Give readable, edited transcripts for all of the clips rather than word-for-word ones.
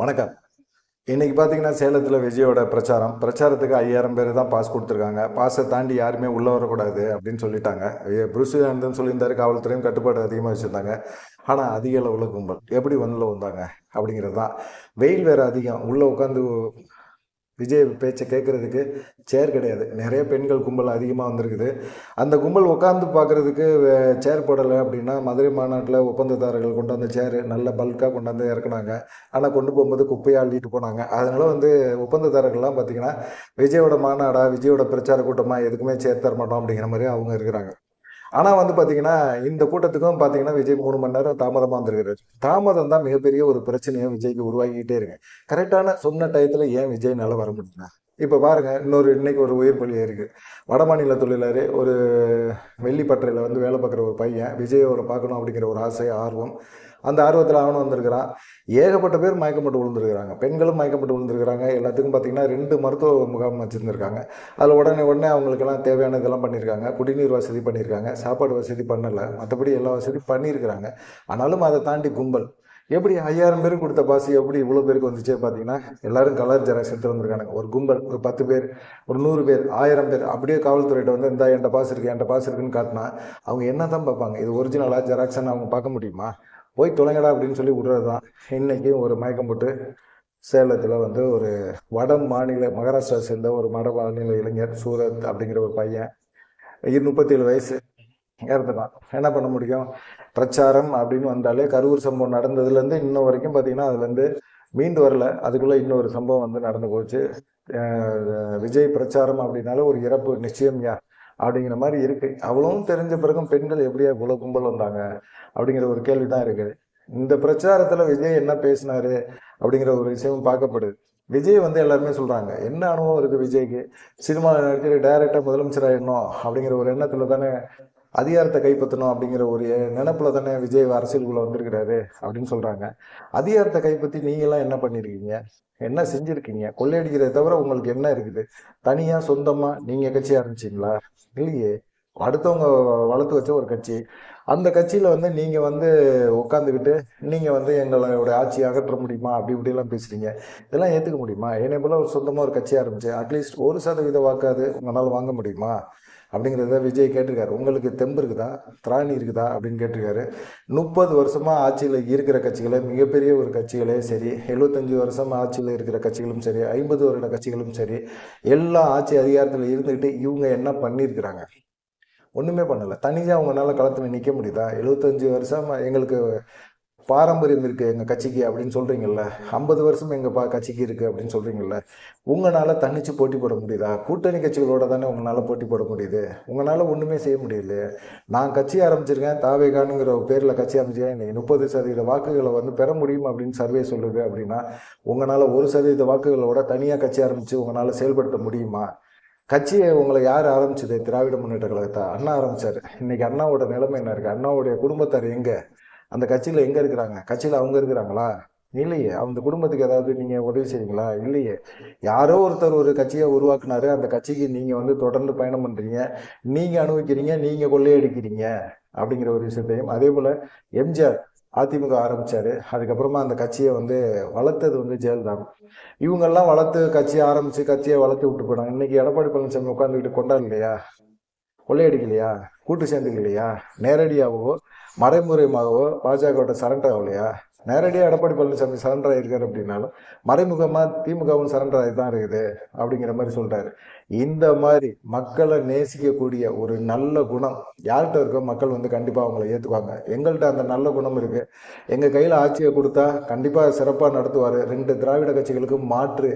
வணக்கம். இன்னைக்கு பார்த்தீங்கன்னா, சேலத்தில் விஜயோட பிரச்சாரத்துக்கு 5000 பேர் தான் பாஸ் கொடுத்துருக்காங்க. பாஸை தாண்டி யாருமே உள்ளே வரக்கூடாது அப்படின்னு சொல்லிட்டாங்க. புருஷ ஆனந்தன் சொல்லியிருந்தாரு, காவல்துறையும் கட்டுப்பாடு அதிகமாக வச்சுருந்தாங்க. ஆனால் அதிக அளவில் கும்பல் எப்படி உள்ள வந்தாங்க அப்படிங்கிறது தான். வெயில் வேறு அதிகம். உள்ளே உட்காந்து விஜய் பேச்சை கேட்குறதுக்கு சேர் கிடையாது. நிறைய பெண்கள் கும்பல் அதிகமாக வந்திருக்குது. அந்த கும்பல் உட்காந்து பார்க்குறதுக்கு சேர் போடலை அப்படின்னா, மதுரை மாநாட்டில் ஒப்பந்ததாரர்கள் கொண்டு வந்த சேரு நல்ல பல்காக கொண்டாந்து இறக்குனாங்க. ஆனால் கொண்டு போகும்போது குப்பையாக அள்ளிட்டு போனாங்க. அதனால் ஒப்பந்ததாரர்கள்லாம் பார்த்திங்கன்னா, விஜயோட மாநாடா, விஜயோட பிரச்சார கூட்டமாக எதுக்குமே சேர் தர மாட்டோம் அப்படிங்கிற மாதிரி அவங்க இருக்கிறாங்க. ஆனால் பார்த்தீங்கன்னா, இந்த கூட்டத்துக்கும் பார்த்தீங்கன்னா, விஜய் 3 மணி நேரம் தாமதமாக வந்திருக்கிறாரு. தாமதம் தான் மிகப்பெரிய ஒரு பிரச்சனையை விஜய்க்கு உருவாக்கிக்கிட்டே இருக்கு. கரெக்டான சொன்ன டயத்தில் ஏன் விஜய்னால வர முடியல? இப்போ பாருங்க, இன்னைக்கு ஒரு உயிர் பலி இருக்கு. வடமாநில தொழிலாளி ஒரு வெள்ளிப்பட்டறையில் வேலை பார்க்குற ஒரு பையன் விஜயோட பார்க்கணும் அப்படிங்கிற ஒரு ஆசை, ஆர்வம். அந்த ஆர்வத்தில் அவனும் வந்திருக்கிறான். ஏகப்பட்ட பேர் மயக்கப்பட்டு விழுந்துருக்கிறாங்க. பெண்களும் மயக்கப்பட்டு விழுந்துருக்கிறாங்க. எல்லாத்துக்கும் பார்த்தீங்கன்னா 2 மருத்துவ முகாம் வச்சுருந்துருக்காங்க. அதில் உடனே அவங்களுக்கெல்லாம் தேவையான இதெல்லாம் பண்ணியிருக்காங்க. குடிநீர் வசதி பண்ணியிருக்காங்க. சாப்பாடு வசதி பண்ணலை. மற்றபடி எல்லா வசதியும் பண்ணியிருக்கிறாங்க. ஆனாலும் அதை தாண்டி கும்பல் எப்படி 5000 பேருக்கு கொடுத்த பாசி எப்படி இவ்வளோ பேருக்கு வந்துச்சே பார்த்தீங்கன்னா, எல்லாரும் கலர் ஜெராக்ஸ் எடுத்து வந்திருக்காங்க. ஒரு கும்பல் ஒரு 10 பேர், ஒரு 100 பேர், 1000 பேர் அப்படியே காவல்துறையிட்ட இந்த என்கிட்ட பாஸ் இருக்குது, என்கிட்ட பாஸ் இருக்குன்னு காட்டினா அவங்க என்ன தான் பார்ப்பாங்க? இது ஒரிஜினலாக ஜெராக்ஸ்ன்னு அவங்க பார்க்க முடியுமா? போய் தொலைங்கடா அப்படின்னு சொல்லி விடுறது தான். இன்றைக்கி ஒரு மயக்கம் போட்டு சேலத்தில் ஒரு மகாராஷ்டிரா சேர்ந்த ஒரு மாநில இளைஞர் சூரத் அப்படிங்கிற ஒரு பையன் 37 வயசு இறந்துட்டான். என்ன பண்ண முடியும்? பிரச்சாரம் அப்படின்னு வந்தாலே கரூர் சம்பவம் நடந்ததுலேருந்து இன்னும் வரைக்கும் பார்த்தீங்கன்னா அதுலேருந்து மீண்டு வரல. அதுக்குள்ளே இன்னொரு சம்பவம் நடந்து போச்சு. விஜய் பிரச்சாரம் அப்படின்னாலே ஒரு இறப்பு நிச்சயம் அப்படிங்கிற மாதிரி இருக்குது. அவ்வளவும் தெரிஞ்ச பிறகும் பெண்கள் எப்படியா இவ்வளோ கும்பல் வந்தாங்க அப்படிங்கிற ஒரு கேள்வி தான் இருக்குது. இந்த பிரச்சாரத்தில் விஜய் என்ன பேசினாரு அப்படிங்கிற ஒரு விஷயமும் பார்க்கப்படுது. விஜய் எல்லாருமே சொல்கிறாங்க, என்ன அனுபவம் இருக்குது விஜய்க்கு? சினிமாவில் நடிச்சு டைரக்டாக முதலமைச்சர் ஆகிடணும் அப்படிங்கிற ஒரு எண்ணத்தில் தானே, அதிகாரத்தை கைப்பற்றணும் அப்படிங்கிற ஒரு நினப்பில் தானே விஜய் அரசியலுக்குள்ளே வந்திருக்கிறாரு அப்படின்னு சொல்கிறாங்க. அதிகாரத்தை கைப்பற்றி நீங்களாம் என்ன பண்ணியிருக்கீங்க? என்ன செஞ்சுருக்கீங்க? கொள்ளையடிக்கிறத தவிர உங்களுக்கு என்ன இருக்குது? தனியாக சொந்தமாக நீங்கள் கட்சி ஆரம்பிச்சிங்களா? இல்லையே. அடுத்தவங்க வளர்த்து வச்ச ஒரு கட்சி. அந்த கட்சியில் நீங்கள் உட்காந்துக்கிட்டு நீங்கள் எங்களோட ஆட்சியை அகற்ற முடியுமா அப்படி இப்படிலாம் பேசுகிறீங்க. இதெல்லாம் ஏற்றுக்க முடியுமா? என்னை போல ஒரு சொந்தமாக ஒரு கட்சி ஆரம்பிச்சு அட்லீஸ்ட் 1% வாக்காது உங்களால் வாங்க முடியுமா அப்படிங்கிறத விஜய் கேட்டிருக்காரு. உங்களுக்கு தெம்பு இருக்குதா, திராணி இருக்குதா அப்படின்னு கேட்டிருக்காரு. 30 வருஷமாக ஆட்சியில் இருக்கிற கட்சிகளே, மிகப்பெரிய ஒரு கட்சிகளே சரி, 75 வருஷம் ஆட்சியில் இருக்கிற கட்சிகளும் சரி, 50 வருட கட்சிகளும் சரி, எல்லா ஆட்சி அதிகாரத்தில் இருந்துக்கிட்டு இவங்க என்ன பண்ணியிருக்கிறாங்க? ஒன்றுமே பண்ணலை. தனியாக அவங்களால களத்தில் நிற்க முடியுதா? 75 வருஷம் எங்களுக்கு பாரம்பரியம் இருக்குது எங்கள் கட்சிக்கு அப்படின்னு சொல்கிறீங்கல்ல. 50 வருஷம் எங்கள் கட்சிக்கு இருக்குது அப்படின்னு சொல்கிறீங்கல்ல. உங்களால் தனிச்சு போட்டி போட முடியுதா? கூட்டணி கட்சிகளோட தானே உங்களால் போட்டி போட முடியுது. உங்களால் ஒன்றுமே செய்ய முடியல. நான் கட்சி ஆரம்பிச்சிருக்கேன், தாவேகானுங்கிற பேரில் கட்சி ஆரம்பிச்சிருக்கேன், இன்றைக்கி 30% வாக்குகளை பெற முடியும் அப்படின்னு சர்வே சொல்லுது அப்படின்னா, உங்களால் 1% வாக்குகளோட தனியாக கட்சி ஆரம்பித்து உங்களால் செயல்படுத்த முடியுமா? கட்சியை உங்களை யார் ஆரம்பிச்சது? திராவிட முன்னேற்ற கழகத்தை அண்ணா ஆரம்பிச்சாரு. இன்னைக்கு அண்ணாவோட நிலைமை என்ன இருக்கு? அண்ணாவுடைய குடும்பத்தார் எங்க? அந்த கட்சியில எங்க இருக்கிறாங்க? கட்சியில அவங்க இருக்கிறாங்களா? இல்லையே. அந்த குடும்பத்துக்கு ஏதாவது நீங்க உதவி செய்றீங்களா? இல்லையே. யாரோ ஒருத்தர் ஒரு கட்சியை உருவாக்குனாரு. அந்த கட்சிக்கு நீங்க தொடர்ந்து பயணம் பண்றீங்க, நீங்க அனுபவிக்கிறீங்க, நீங்க கொள்ளையடிக்கிறீங்க அப்படிங்கிற ஒரு விஷயத்தையும், அதே போல எம்ஜிஆர் அதிமுக ஆரம்பிச்சாரு. அதுக்கப்புறமா அந்த கட்சியை வளர்த்தது ஜெயலலிதா. இவங்கெல்லாம் வளர்த்து கட்சியை ஆரம்பிச்சு கட்சியை வளர்த்து விட்டு போயிடாங்க. இன்னைக்கு எடப்பாடி பழனிசாமி உட்காந்துக்கிட்டு கொண்டாடலையா? கொள்ளையடிக்கலையா? கூட்டு சேர்ந்துக்கலையா? நேரடியாகவோ மறைமுறையாகவோ பாஜகவோட சரண்டர் ஆகலையா? நேரடியாக எடப்பாடி பழனிசாமி சரண்டர் ஆகிருக்காரு அப்படின்னாலும் மறைமுகமாக திமுகவும் சரண்டர் ஆகி தான் இருக்குது அப்படிங்கிற மாதிரி சொல்கிறாரு. இந்த மாதிரி மக்களை நேசிக்கக்கூடிய ஒரு நல்ல குணம் யார்கிட்ட இருக்கோ மக்கள் கண்டிப்பாக அவங்கள ஏற்றுக்குவாங்க. எங்கள்கிட்ட அந்த நல்ல குணம் இருக்குது. எங்கள் கையில் ஆட்சியை கொடுத்தா கண்டிப்பாக சிறப்பாக நடத்துவார். 2 திராவிட கட்சிகளுக்கும் மாற்று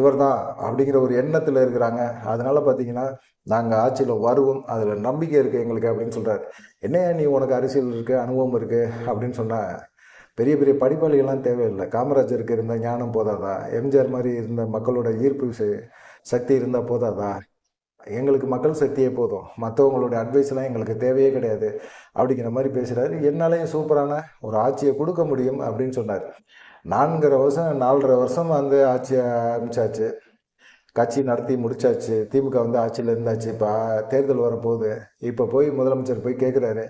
இவர் தான் அப்படிங்கிற ஒரு எண்ணத்தில் இருக்கிறாங்க. அதனால் பார்த்தீங்கன்னா நாங்கள் ஆட்சியில் வருவோம், அதில் நம்பிக்கை இருக்குது எங்களுக்கு அப்படின்னு சொல்கிறார். என்னையா நீ உனக்கு அரசியல் இருக்குது, அனுபவம் இருக்குது அப்படின்னு சொன்னால், பெரிய பெரிய படிப்பாளிகள்லாம் தேவையில்லை. காமராஜருக்கு இருந்த ஞானம் போதாதா? எம்ஜிஆர் மாதிரி இருந்த மக்களோட ஈர்ப்பு சக்தி இருந்தால் போதாதா? எங்களுக்கு மக்கள் சக்தியே போதும், மற்றவங்களுடைய அட்வைஸ்லாம் எங்களுக்கு தேவையே கிடையாது அப்படிங்கிற மாதிரி பேசுகிறாரு. என்னாலையும் சூப்பரான ஒரு ஆட்சியை கொடுக்க முடியும் அப்படின்னு சொன்னார். 4.5 வருஷம் ஆட்சியை ஆரம்பிச்சாச்சு, கட்சி நடத்தி முடிச்சாச்சு. திமுக ஆட்சியில் இருந்தாச்சு. இப்போ தேர்தல் வரப்போகுது. இப்போ போய் முதலமைச்சர் போய் கேட்குறாரு,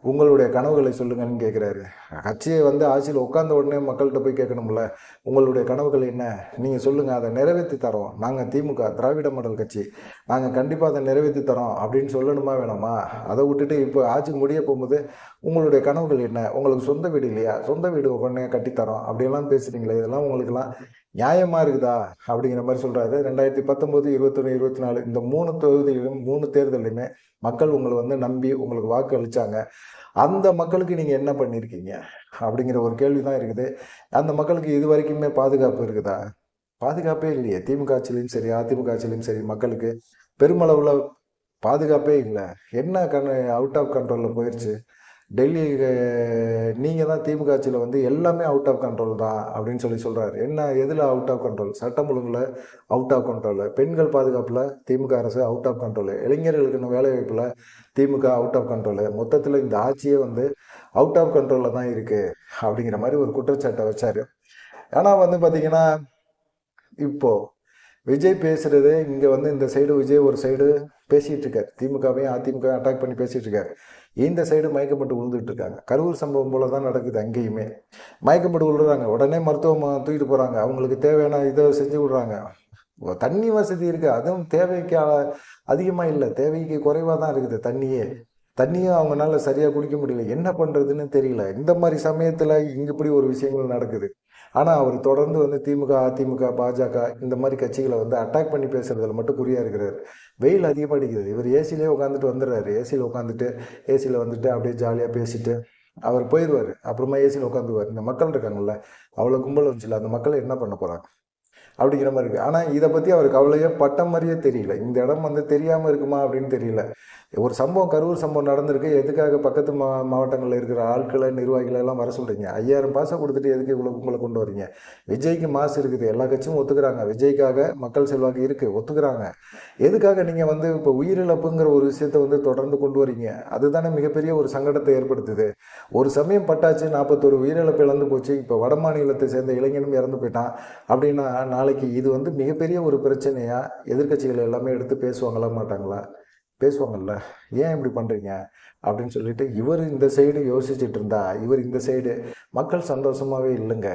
உங்களுடைய கனவுகளை சொல்லுங்கன்னு கேட்குறாரு. கட்சியை வந்து ஆட்சியில் உட்கார்ந்த உடனே மக்கள்கிட்ட போய் கேட்கணும்ல, உங்களுடைய கனவுகள் என்ன? நீங்கள் சொல்லுங்கள், அதை நிறைவேற்றி தரோம். நாங்கள் திமுக திராவிட மாடல் கட்சி, நாங்கள் கண்டிப்பாக அதை நிறைவேற்றி தரோம் அப்படின்னு சொல்லணுமா வேணாமா? அதை விட்டுட்டு இப்போ ஆட்சி முடிய போகும்போது உங்களுடைய கனவுகள் என்ன? உங்களுக்கு சொந்த வீடு இல்லையா? சொந்த வீடு உடனே கட்டித்தரோம் அப்படியெல்லாம் பேசுகிறீங்களே, இதெல்லாம் உங்களுக்கெல்லாம் நியாயமாக இருக்குதா? அப்படிங்கிற மாதிரி சொல்கிறாரு. 2019, 21, 24 இந்த 3 தொகுதியிலும் 3 தேர்தலையுமே மக்கள் உங்களை வந்து நம்பி உங்களுக்கு வாக்கு அளித்தாங்க. அந்த மக்களுக்கு நீங்கள் என்ன பண்ணியிருக்கீங்க அப்படிங்கிற ஒரு கேள்வி தான் இருக்குது. அந்த மக்களுக்கு இது வரைக்குமே பாதுகாப்பு இருக்குதா? பாதுகாப்பே இல்லையே. திமுக ஆட்சியிலையும் சரி, அதிமுக ஆட்சியிலையும் சரி, மக்களுக்கு பெருமளவில் பாதுகாப்பே இல்லை. என்ன அவுட் ஆஃப் கண்ட்ரோலில் போயிடுச்சு. டெல்லி நீங்கள் தான் திமுக ஆட்சியில் வந்து எல்லாமே அவுட் ஆஃப் கண்ட்ரோல் தான் அப்படின்னு சொல்கிறாரு. என்ன எதில் அவுட் ஆஃப் கண்ட்ரோல்? சட்டம் ஒழுங்கில் அவுட் ஆஃப் கண்ட்ரோலு, பெண்கள் பாதுகாப்பில் திமுக அரசு அவுட் ஆஃப் கண்ட்ரோலு, இளைஞர்களுக்கு வேலைவாய்ப்பில் திமுக அவுட் ஆஃப் கண்ட்ரோலு, மொத்தத்தில் இந்த ஆட்சியே வந்து அவுட் ஆஃப் கண்ட்ரோலில் தான் இருக்குது அப்படிங்கிற மாதிரி ஒரு குற்றச்சாட்டை வச்சார். ஆனால் வந்து பார்த்திங்கன்னா இப்போது விஜய் பேசுகிறது இங்கே வந்து இந்த சைடு விஜய் ஒரு சைடு பேசிகிட்டு இருக்கார், திமுகவையும் அதிமுகவையும் அட்டாக் பண்ணி பேசிகிட்டு இருக்காரு. இந்த சைடு மயக்கப்பட்டு விழுந்துட்டு இருக்காங்க. கரூர் சம்பவம் போல தான் நடக்குது. அங்கேயுமே மயக்கப்பட்டு விழுறாங்க, உடனே மருத்துவம் தூக்கிட்டு போகிறாங்க, அவங்களுக்கு தேவையான இதை செஞ்சு விடுறாங்க. தண்ணி வசதி இருக்குது, அதுவும் தேவைக்கு அதிகமாக இல்லை, தேவைக்கு குறைவாக தான் இருக்குது தண்ணியும் அவங்களால சரியாக குடிக்க முடியல. என்ன பண்ணுறதுன்னு தெரியல. இந்த மாதிரி சமயத்தில் இங்கே இப்படி ஒரு விஷயங்கள் நடக்குது. ஆனால் அவர் தொடர்ந்து வந்து திமுக, அதிமுக, பாஜக இந்த மாதிரி கட்சிகளை வந்து அட்டாக் பண்ணி பேசுறதுல மட்டும் குறியாக இருக்கிறார். வெயில் அதிகமாக அடிக்குது. இவர் ஏசிலே உட்காந்துட்டு வந்துடுறாரு. ஏசியில் உட்காந்துட்டு ஏசியில் வந்துட்டு அப்படியே ஜாலியாக பேசிட்டு அவர் போயிடுவார். அப்புறமா ஏசியில் உட்காந்துருவார். இந்த மக்கள் இருக்காங்கல்ல, அவ்வளோ கும்பல் வந்துச்சுல, அந்த மக்களை என்ன பண்ண போகிறாங்க அப்படிங்கிற மாதிரி இருக்குது. ஆனால் இதை பற்றி அவருக்கு கவலையே பட்ட மாதிரியே தெரியல. இந்த இடம் வந்து தெரியாமல் இருக்குமா அப்படின்னு தெரியல. ஒரு சம்பவம், கரூர் சம்பவம் நடந்திருக்கு. எதுக்காக பக்கத்து மாவட்டங்களில் இருக்கிற ஆட்களை, நிர்வாகிகளை எல்லாம் வர சொல்கிறீங்க? 5000 பாசை கொடுத்துட்டு எதுக்கு இவ்வளோ உங்களை கொண்டு வரீங்க? விஜய்க்கு மாசு இருக்குது, எல்லா கட்சியும் ஒத்துக்கிறாங்க. விஜய்க்காக மக்கள் செல்வாக்கு இருக்குது, ஒத்துக்கிறாங்க. எதுக்காக நீங்கள் வந்து இப்போ உயிரிழப்புங்கிற ஒரு விஷயத்த வந்து தொடர்ந்து கொண்டு வரீங்க? அதுதானே மிகப்பெரிய ஒரு சங்கடத்தை ஏற்படுத்துது. ஒரு சமயம் பட்டாச்சு, 41 உயிரிழப்பு இழந்து போச்சு. இப்போ வட மாநிலத்தை சேர்ந்த இளைஞனும் இறந்து போயிட்டான் அப்படின்னா நாளைக்கு இது வந்து மிகப்பெரிய ஒரு பிரச்சனையாக எதிர்கட்சிகள் எல்லாமே எடுத்து பேசுவாங்களா மாட்டாங்களா? பேசுவாங்கல்ல. ஏன் இப்படி பண்ணுறீங்க அப்படின்னு சொல்லிட்டு இவர் இந்த சைடு யோசிச்சுட்டு இருந்தா, இவர் இந்த சைடு மக்கள் சந்தோஷமாகவே இல்லைங்க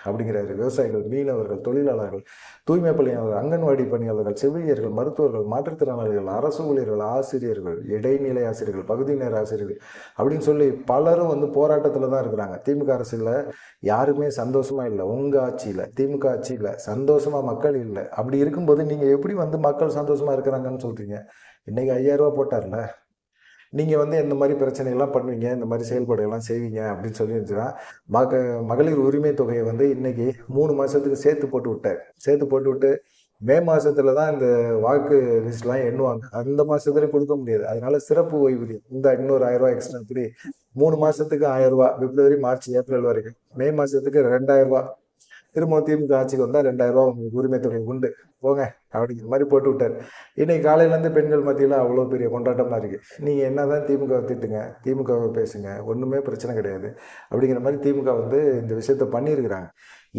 அப்படிங்கிறாரு. விவசாயிகள், மீனவர்கள், தொழிலாளர்கள், தூய்மை பணியாளர்கள், அங்கன்வாடி பணியாளர்கள், செவிலியர்கள், மருத்துவர்கள், மாற்றுத்திறனாளிகள், அரசு ஊழியர்கள், ஆசிரியர்கள், இடைநிலை ஆசிரியர்கள், பகுதி நேர ஆசிரியர்கள் அப்படின்னு சொல்லி பலரும் வந்து போராட்டத்தில் தான் இருக்கிறாங்க. திமுக அரசில் யாருமே சந்தோஷமாக இல்லை. உங்கள் ஆட்சியில், திமுக ஆட்சியில் சந்தோஷமாக மக்கள் இல்லை. அப்படி இருக்கும்போது நீங்கள் எப்படி வந்து மக்கள் சந்தோஷமாக இருக்கிறாங்கன்னு சொல்கிறீங்க? இன்றைக்கி 5000 ரூபா போட்டார்ல, நீங்கள் வந்து இந்த மாதிரி பிரச்சனைகள்லாம் பண்ணுவீங்க, இந்த மாதிரி செயல்பாடுகள்லாம் செய்வீங்க அப்படின்னு சொல்லியிருந்துச்சுன்னா மகளிர் உரிமை தொகையை வந்து இன்றைக்கி 3 மாதத்துக்கு சேர்த்து போட்டு விட்டார். சேர்த்து போட்டு விட்டு மே மாதத்துல தான் இந்த வாக்கு லிஸ்ட்லாம் எண்ணுவாங்க. அந்த மாதத்துல கொடுக்க முடியாது. அதனால சிறப்பு ஓய்வூதியம் இந்த இன்னொரு 1000 ரூபா எக்ஸ்ட்ரா இப்படி 3 மாதத்துக்கு 1000 ரூபா, பிப்ரவரி, மார்ச், ஏப்ரல் வரைக்கும். மே மாதத்துக்கு 2000 ரூபா. திரும்ப திமுக ஆட்சிக்கு வந்தால் 2000 ரூபா உங்களுக்கு உரிமை தொகை உண்டு போங்க அப்படிங்கிற மாதிரி போட்டு விட்டார். இன்னைக்கு காலையிலேருந்து பெண்கள் மத்தியில் அவ்வளோ பெரிய கொண்டாட்டமாக இருக்குது. நீங்கள் என்ன தான் திமுக திட்டுங்க, திமுகவை பேசுங்க, ஒன்றுமே பிரச்சனை கிடையாது அப்படிங்கிற மாதிரி திமுக வந்து இந்த விஷயத்த பண்ணியிருக்கிறாங்க.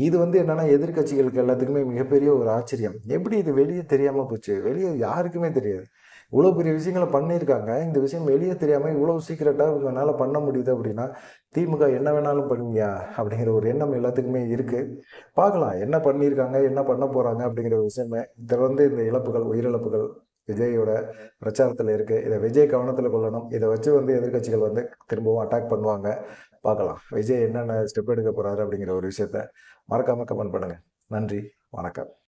இது வந்து என்னென்னா எதிர்கட்சிகளுக்கு எல்லாத்துக்குமே மிகப்பெரிய ஒரு ஆச்சரியம். எப்படி இது வெளியே தெரியாமல் போச்சு? வெளியே யாருக்குமே தெரியாது. இவ்வளோ பெரிய விஷயங்களை பண்ணியிருக்காங்க. இந்த விஷயம் வெளியே தெரியாமல் இவ்வளோ சீக்கிரட்டாக இவங்களால பண்ண முடியுது அப்படின்னா திமுக என்ன வேணாலும் பண்ணுவியா அப்படிங்கிற ஒரு எண்ணம் எல்லாத்துக்குமே இருக்குது. பார்க்கலாம் என்ன பண்ணியிருக்காங்க, என்ன பண்ண போகிறாங்க அப்படிங்கிற விஷயமே. தொடர்ந்து இந்த இழப்புகள், உயிரிழப்புகள் விஜயோட பிரச்சாரத்தில் இருக்குது. இதை விஜய் கவனத்தில் கொள்ளணும். இதை வச்சு வந்து எதிர்கட்சிகள் வந்து திரும்பவும் அட்டாக் பண்ணுவாங்க. பார்க்கலாம் விஜய் என்னென்ன ஸ்டெப் எடுக்க போகிறாரு அப்படிங்கிற ஒரு விஷயத்த மறக்காமல் கமெண்ட் பண்ணுங்கள். நன்றி, வணக்கம்.